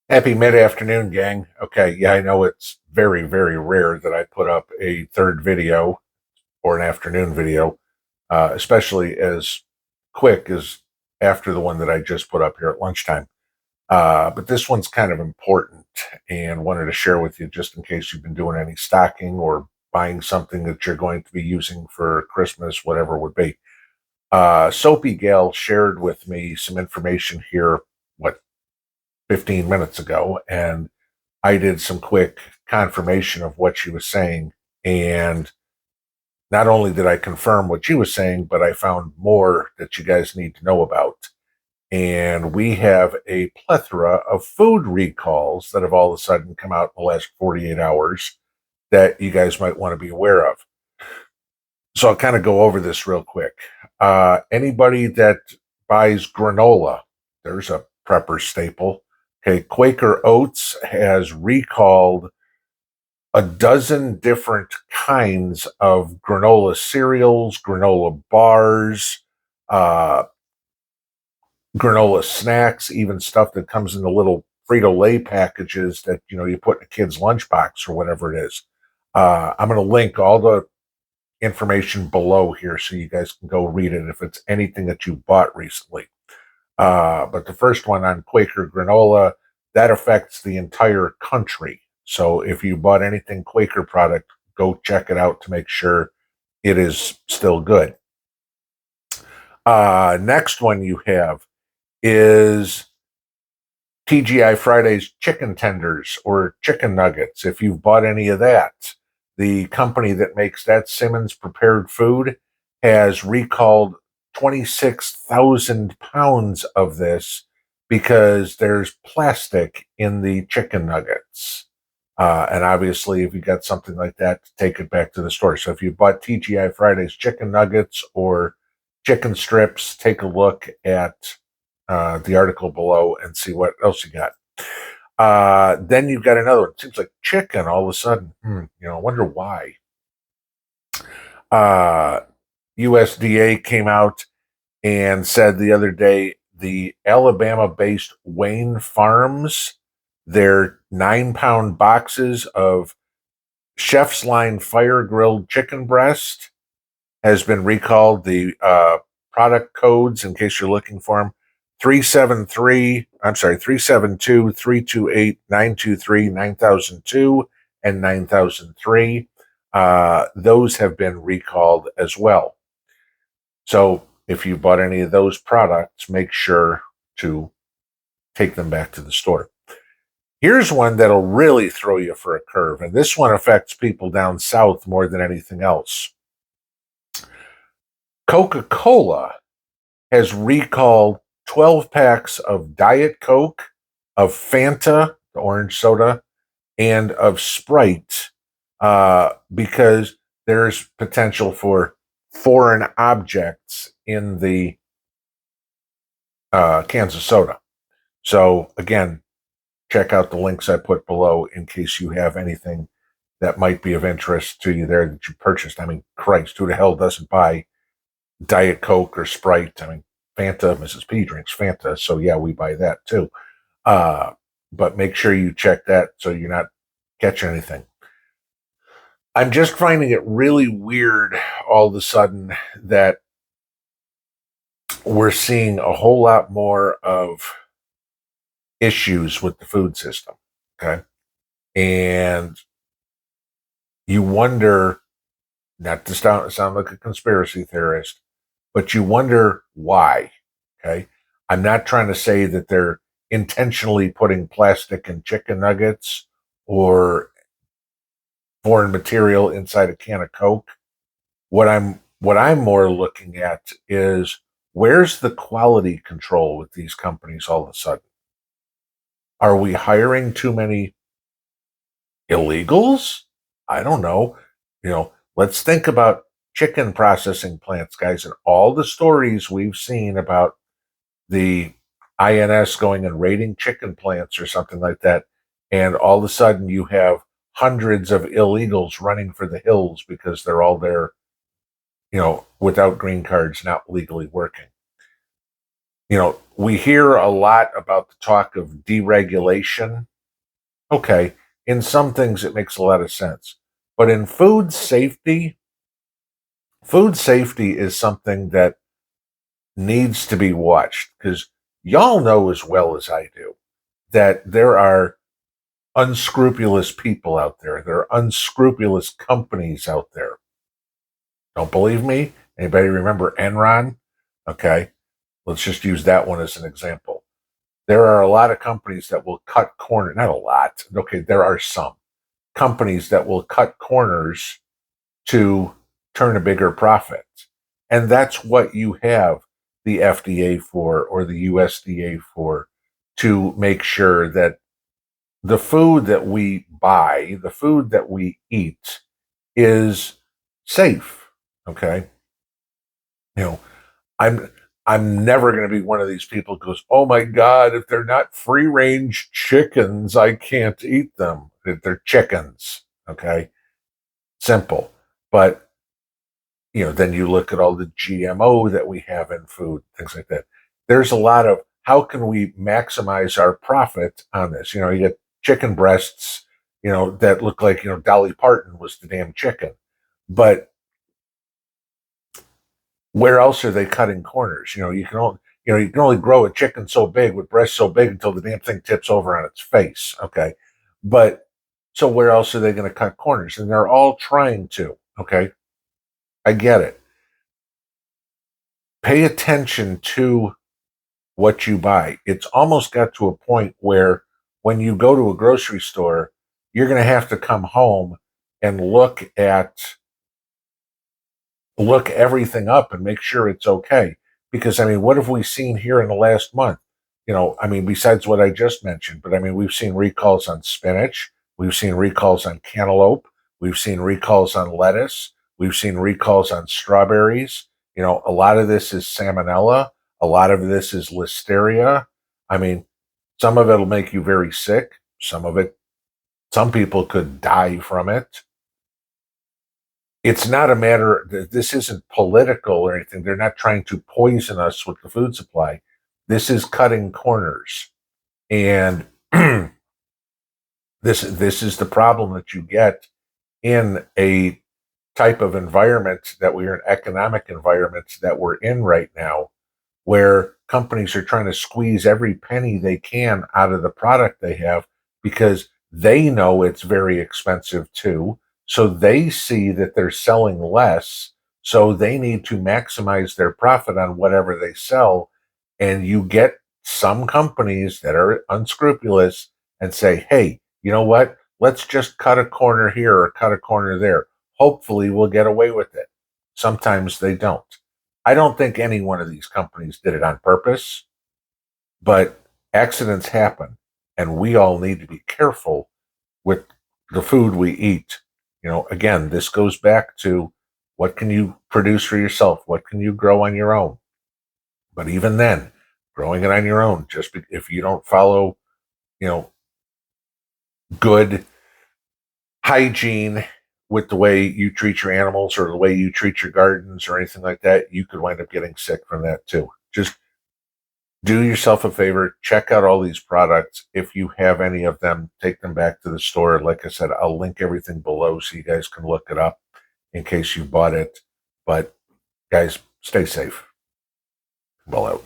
Happy mid-afternoon, gang. Okay, yeah, I know it's very, very rare that I put up a third video or an afternoon video, especially as quick as after the one that I just put up here at lunchtime. But this one's kind of important and wanted to share with you just in case you've been doing any stocking or buying something that you're going to be using for Christmas, whatever it would be. Soapy Gal shared with me some information here, what, 15 minutes ago, and I did some quick confirmation of what she was saying. And not only did I confirm what she was saying, but I found more that you guys need to know about. And we have a plethora of food recalls that have all of a sudden come out in the last 48 hours that you guys might want to be aware of. So I'll kind of go over this real quick. Anybody that buys granola, there's a prepper staple. Okay, Quaker Oats has recalled a dozen different kinds of granola cereals, granola bars, uh, granola snacks, even stuff that comes in the little Frito-Lay packages that you put in a kid's lunchbox or whatever it is. I'm going to link all the information below here so you guys can go read it if it's anything that you bought recently. But the first one on Quaker granola, that affects the entire country. So if you bought anything Quaker product, go check it out to make sure it is still good. Next one you have is TGI Fridays chicken tenders or chicken nuggets. If you've bought any of that, the company that makes that, Simmons Prepared Food, has recalled 26,000 pounds of this because there's plastic in the chicken nuggets. And obviously, if you got something like that, take it back to the store. So if you bought TGI Fridays chicken nuggets or chicken strips, take a look at the article below and see what else you got. Then you've got another one. It seems like chicken all of a sudden. I wonder why. USDA came out and said the other day the Alabama-based Wayne Farms, their 9-pound boxes of Chef's Line fire grilled chicken breast has been recalled. The product codes, in case you're looking for them, 372, 328, 923, 9002, and 9003. Those have been recalled as well. So if you bought any of those products, make sure to take them back to the store. Here's one that'll really throw you for a curve, and this one affects people down south more than anything else. Coca-Cola has recalled 12 packs of Diet Coke, of Fanta, the orange soda, and of Sprite because there's potential for foreign objects in the cans of soda. So again, check out the links I put below in case you have anything that might be of interest to you there that you purchased. I mean, Christ, who the hell doesn't buy Diet Coke or Sprite? I mean, Fanta, Mrs. P drinks Fanta, so yeah, we buy that too. But make sure you check that so you're not catching anything. I'm just finding it really weird all of a sudden that we're seeing a whole lot more of issues with the food system. Okay. And you wonder, not to sound like a conspiracy theorist, but you wonder why. Okay. I'm not trying to say that they're intentionally putting plastic in chicken nuggets or foreign material inside a can of Coke. What I'm more looking at is where's the quality control with these companies all of a sudden? Are we hiring too many illegals? I don't know. Let's think about chicken processing plants, guys, and all the stories we've seen about the INS going and raiding chicken plants or something like that. And all of a sudden you have hundreds of illegals running for the hills because they're all there, without green cards, not legally working. We hear a lot about the talk of deregulation. Okay, in some things it makes a lot of sense. But in food safety is something that needs to be watched because y'all know as well as I do that there are unscrupulous people out there. There are unscrupulous companies out there. Don't believe me? Anybody remember Enron? Okay, let's just use that one as an example. There are a lot of companies that will cut corners. Not a lot. Okay, there are some companies that will cut corners to turn a bigger profit. And that's what you have the FDA for or the USDA for, to make sure that the food that we buy, the food that we eat, is safe. Okay. You know, I'm I'm never going to be one of these people who goes, "Oh my God, if they're not free range chickens, I can't eat them." They're chickens. Okay. Simple. But then you look at all the GMO that we have in food, things like that. There's a lot of how can we maximize our profit on this? You get chicken breasts, that look like, Dolly Parton was the damn chicken. But where else are they cutting corners? You can only grow a chicken so big with breasts so big until the damn thing tips over on its face. Okay. But so where else are they going to cut corners? And they're all trying to. Okay. I get it. Pay attention to what you buy. It's almost got to a point where when you go to a grocery store, you're going to have to come home and look everything up and make sure it's okay. Because what have we seen here in the last month? Besides what I just mentioned, but we've seen recalls on spinach, we've seen recalls on cantaloupe, we've seen recalls on lettuce, we've seen recalls on strawberries. A lot of this is salmonella, a lot of this is listeria. I mean, some of it'll make you very sick. Some people could die from it. It's not a matter that this isn't political or anything. They're not trying to poison us with the food supply. This is cutting corners. And this is the problem that you get in a type of environment that we're in, economic environments that we're in right now, where companies are trying to squeeze every penny they can out of the product they have because they know it's very expensive too. So they see that they're selling less. So they need to maximize their profit on whatever they sell. And you get some companies that are unscrupulous and say, hey, you know what? Let's just cut a corner here or cut a corner there. Hopefully we'll get away with it. Sometimes they don't. I don't think any one of these companies did it on purpose, but accidents happen, and we all need to be careful with the food we eat. Again, this goes back to what can you produce for yourself? What can you grow on your own? But even then, growing it on your own, if you don't follow, good hygiene with the way you treat your animals or the way you treat your gardens or anything like that, you could wind up getting sick from that too. Just do yourself a favor, check out all these products. If you have any of them, take them back to the store. Like I said, I'll link everything below so you guys can look it up in case you bought it. But guys, stay safe. Well out.